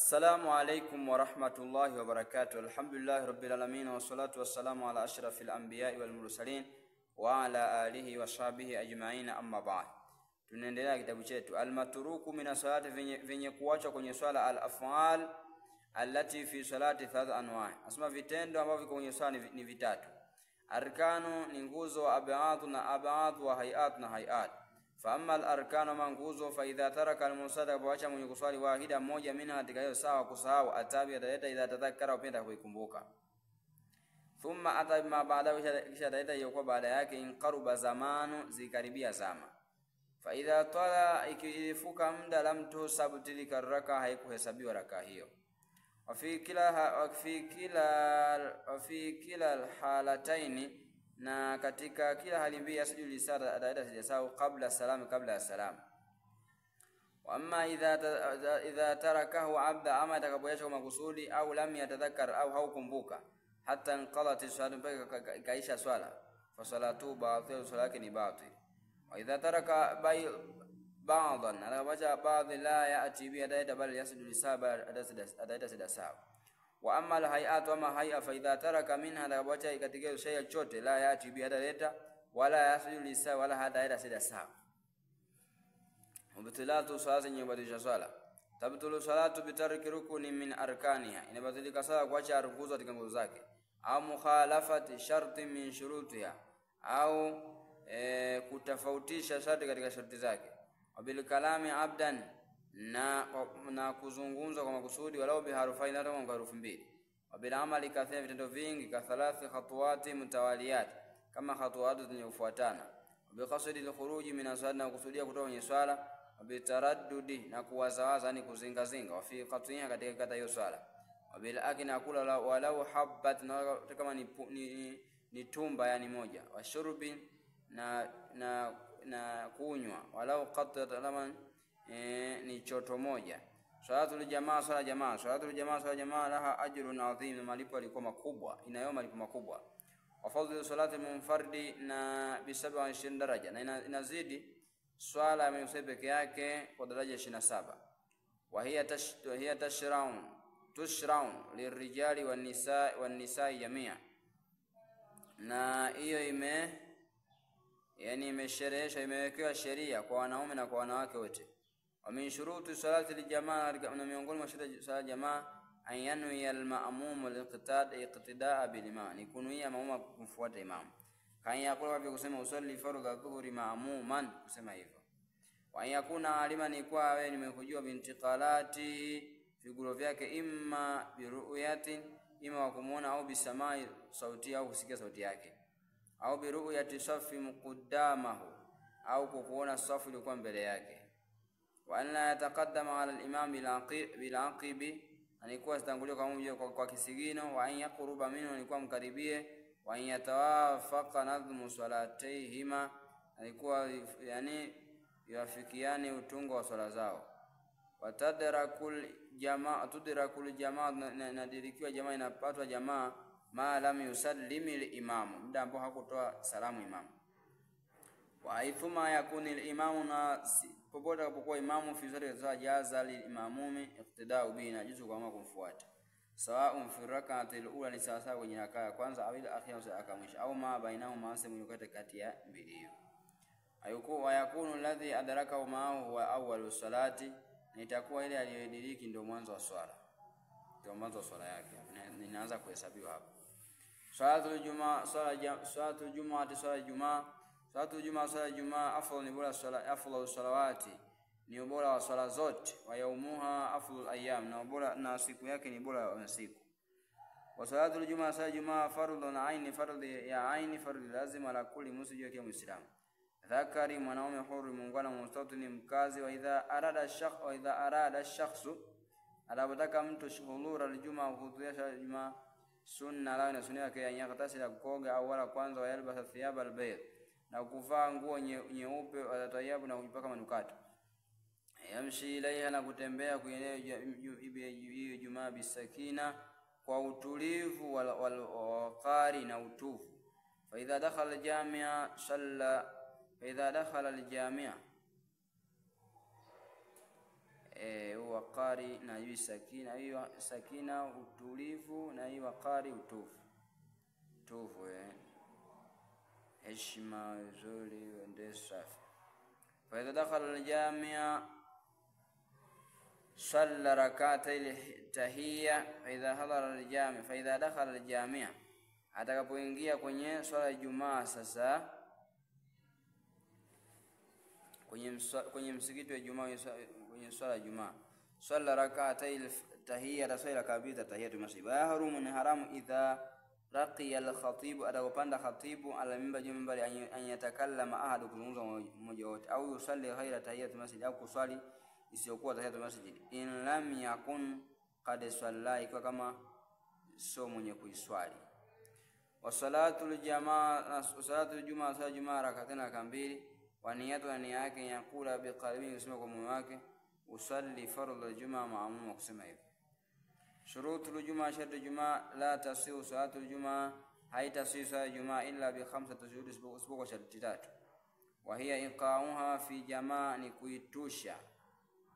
Assalamu alaikum wa rahmatullahi wa barakatuh. Alhamdulillahi rabbil alamin wa salatu wassalamu ala ashrafil anbiya'i wal mursalin wa ala alihi wa sahbihi ajma'in, amma ba'd. Tunaendelea kitabu chetu Al-Matruku min as-salati, venye kuachwa kwenye swala, al-af'al allati fi salati thalath anwa'. Asema vitendo ambavyo viko kwenye swala ni vitatu. Arkanu ni nguzo, wa ab'ad na ab'ad, wa hay'at na hay'at. Fa amma al-arkanu manguzo, fa idha taraka al-musalla, bawacha mwenye kuswali wahida moja mina katika hiyo sawa kusahau, atabi ataleta idha tadhakkara, upenda kuikumbuka. Thumma atabi ma baada, kisha ataleta hiyo kwa baada yake, inqaruba zamanu, zikaribia zama. Fa idha tala, ikifuka muda, lam tusab tilka raka, haikuhesabiwa raka hiyo. Wa fi kila al-halataini, na katika kila hali mbili yasjudu lisala, ataleta sijasahau kabla salami, kabla ya salamu. Wa amma idha tarakahu abda, ama atakapoacha kwa makusudi, au lam yatadhakkar, au haukumbuka, hatta inqalat swala, mpaka ikaisha swala, fa salatu batil, swala yake ni batil. Wa idha taraka ba'dan, atakapoacha baadhi, la ya'ti bi ataleta, bali yasjudu lisala, ataleta sijasahau. Wa amma al-hay'at, ama hay'a, fa idha taraka minha, atakapoacha katika shay'a chote, la ya'ti bi ataleta, wala yasjudu lisala, wala hataleta sijasahau. Mubtilatu salati, nyebadilisha swala. Tabtulu salatu bitarki rukuni min arkaniha, inabatilika sala kuacha rukuzo katika nguzo zake, au mukhalafati sharti min shurutiha, au kutofautisha sharti katika sharti zake. Wabil kalami abdan, na kuzungumza kwa makusudi, walau biharufain, hata kwa harufu mbili. Wabil amali kathira, vitendo vingi, ka thalathi khatuwati mutawaliyat, kama khatuwatu zenye kufuatana. Wabil qasdi al-khuruji min as-salat, na kusudia kutoka kwenye swala. Wabil taraddudi, na kuwazawaza, ni kuzingazinga. Wa fi qat'iha, katika kata hiyo swala. Wabil akina, kula walau habbat, na kama ni tumba, yani moja. Wa shurbi, na kunywa, walau qat'at alaman, ni choto moja. Salatul jamaa, swala jamaa. Salatul jamaa, swala jamaa, laha ajrun adhim, malipo yalikuwa makubwa, inayo malipo makubwa. Wa fadlu salati munfardi, na bi 27 daraja, na inazidi swala ya mwenye peke yake kwa daraja 27. Wa hiya tushra'un lirijali wan nisaa jamia, na hiyo imeshereheshwa, imewekewa sheria kwa wanaume na kwa wanawake wote. Wa min shuruti salati aljamaa, na miongoni mwa sharti sala jamaa, an yanwi alma'mum al-iqtidaa bil imam, ni kunuia maamuma kumfuata imam. Kan yakula kwa kusema usalli fardhu dhuhri ma'muman, kusema hivyo. Wa yakuna alima, ni kwa wewe nimekujua, bintiqalati, figulo vyake, imma biru'yatin, imma wa kumuona, au bisamai sauti, au kusikia sauti yake, au biru'yati safi muqaddamahu, au kukuona safu ilikuwa mbele yake. Wa an la yataqaddama ala al-imam bil aqibi, alikuwa zitangulia kwa kisigino. Wa an yaqruba minhu, alikuwa mkaribie. Wa an yatawafaqa nadhmu salatayhima, alikuwa yani yafikiane utungo wa swala zao. Wa tudrakul jamaa, nadirikiwa jamaa, inapatwa jamaa, ma lam yusallimi al-imam, muda ambao hakutoa salamu imamu. Wa aithuma yakuni al-imamu, na popote apokuwa imamu, fi swala jaza lil-imamumi iqtida'u bihi, na juzu kwa kumfuata. Sawa'un fi rak'ati al-ula, ni sawa kwenye raka ya kwanza, au al-akhira, au mwisho, au ma bainahuma, sehemu kati ya mbili hiyo. Wa yakunu alladhi adrakahu ma'ahu huwa awwalu salati, na itakuwa ile aliyodiriki ndio mwanzo wa swala, ndio mwanzo wa swala yake, ninaanza kuhesabiwa hapo. Salatul jumaa, salatul jumaa, salatul jumaa, afdal, ni bora swala, afdal salawati, ni bora wa swala zote. Wa yaumuha afdal ayyam, na bora, na siku yake ni bora wa siku. Wa salatul jumaa, salatul jumaa, fardun aini, fardhi ya aini, fardhi lazima ala kulli muslim, yake muislamu, dhakari, mwanaume, huru, muungwana, mustatini, mkazi. Wa idha arada shakhsu, anapotaka mtu shuhulura aljumaa, kuhudhuria jumaa, sunna la, na sunna yake, yaktasila, kukoga, au wala kwanza, wa yalbasa thiyaba albayt, na kuvaa nguo nyeupe, wa tayabu, na kujipaka manukato. Yamshi ilaiha, na kutembea kuenea hiyo jumaa, bisakina, kwa utulivu, wal na utufu. Fa idha dakhala al-jamia salla, fa idha dakhala al-jamia, waqari na hii sakina, hiyo sakina utulivu, na hii waqari utulivu heshima nzuri ndio safi. Fa idha dakhala al-jami'a salla rak'atay tahiyya. Fa idha hadara al-jami', fa idha dakhala al-jami'a, atakapoingia kwenye swala ya Ijumaa sasa, kwenye msikiti wa Ijumaa, kwenye swala ya Ijumaa, salla rak'atay tahiyya, tasala kabisa tahiyatul masjid. Wa yahrumu, ni haramu, idha raqiya al-khatib, atakapanda khatibu ala mimbar, jumbali, an yatakallama ahadu, kuzungumza mmoja wote, au yusalli ghaira tahiyatul masjid, au kuswali isiyokuwa tahiyatul masjid, in lam yakun qad salla, ikiwa kama sio mwenye kuiswali. Wa salatul jamaa, salatul jumaa, sala jumaa rak'atana kambili, wa niyatu, na nia yake, yakula biqalbi, kusema kwa moyo wake, usalli fardhu al-jumaa, maamuma kusema hivi. Shurutul jumaa, shartu jumaa, la tasihu salatul jumaa, haitasihu salatul jumaa illa bi khamsati shurut, isipokuwa sharti tatu. Wa hiya iqamuha fi jamaa, ni kuitusha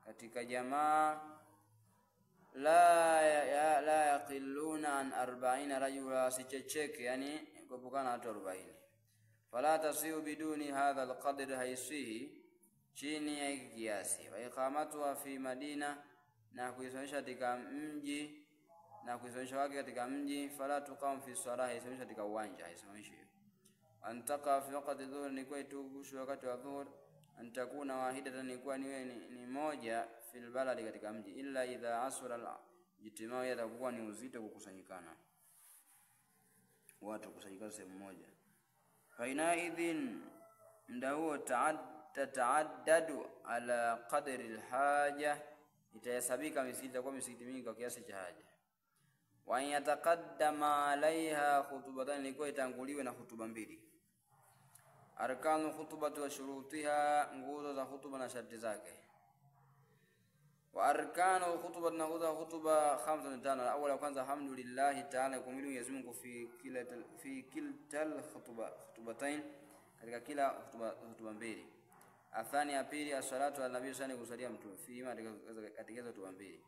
katika jamaa, la yaqilluna an 40 rajula, sichecheke, yani kupukana watu 40. Fala tasihu biduni hadha alqadr, haisihi chini ya kiasi. Wa iqamatuha fi madina, na kuisomesha katika mji, na kuisomesha wake katika mji. Fala tuqam fi salah, haisomesha katika uwanja, haisomeshi. Antaka fi waqti dhuhur, ni kwa itukushu wakati wa dhuhur. Antakuna wahidatan, ni kwa ni moja, fil baladi, katika mji, illa idha asura al-ijtimau, yatakuwa ni uzito kukusanyikana watu, kusanyikana sehemu moja. Fa ina idhin, nda huo tataaddadu ala qadri al-haja, itahesabika misikiti, kwa misikiti mingi kwa kiasi cha haja. Wa yataqaddama alaiha khutbatan, ni kwa itanguliwe na hutuba mbili. Arkanu khutbati wa shurutiha, nguzo za hutuba na sharti zake. Wa arkanu khutbati, na nguzo za hutuba 5. Awala, kwanza, alhamdulillah ta'ala, kumhimidi Mwenyezi Mungu fi kiltal khutbatain, katika kila hutuba mbili. Athani, ya pili, as-salatu ala nabii, sana kusalia mtume, fi katika hutuba mbili.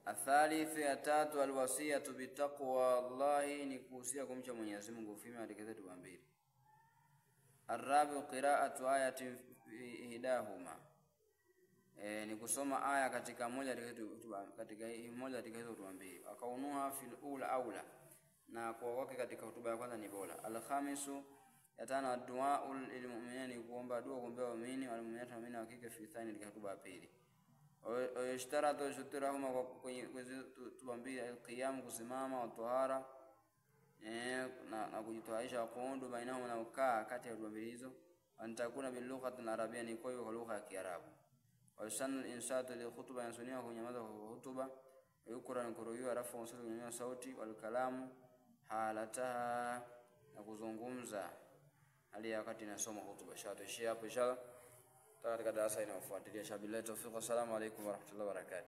Athalith, ya tatu, alwasiyatu bitaqwa Allahi, ni kuhusia kumcha Mwenyezi Mungu, fi katika hutuba mbili. Arabi, qira'atu ayatin hidahuma, ni kusoma aya katika moja katika hutuba mbili. Akaunuha fil ula aula, na kwa wake katika hutuba ya kwanza ni bora. Alkhamisu, ya tano, du'a lil mu'minina, kuomba dua kuombea waumini, wal mu'minat, mu'mina wa kike, fi thani, katika hutuba ya pili. Yashtaratu shutrahuma, kwenye hutuba mbili, alqiyam, kusimama, wa tahara, na kujitoaisha, kuundu bainahuma, na ukaa kati ya hutuba mbili hizo. Antakuna bil lughati al-arabiyya, ni kwa lugha ya Kiarabu. Wa sunna al-insatu li khutba, yansunia kunyamaza kwa hutuba. Yukura, ni kuruhusiwa, rafu sauti, sauti, wal kalamu halataha, na kuzungumza hali ya wakati inasoma hutuba. Shia hapo inshallah, katika darasa inayofuatilia. Shabillahi tawfiq, assalamu alaykum wa rahmatullahi wa barakatuh.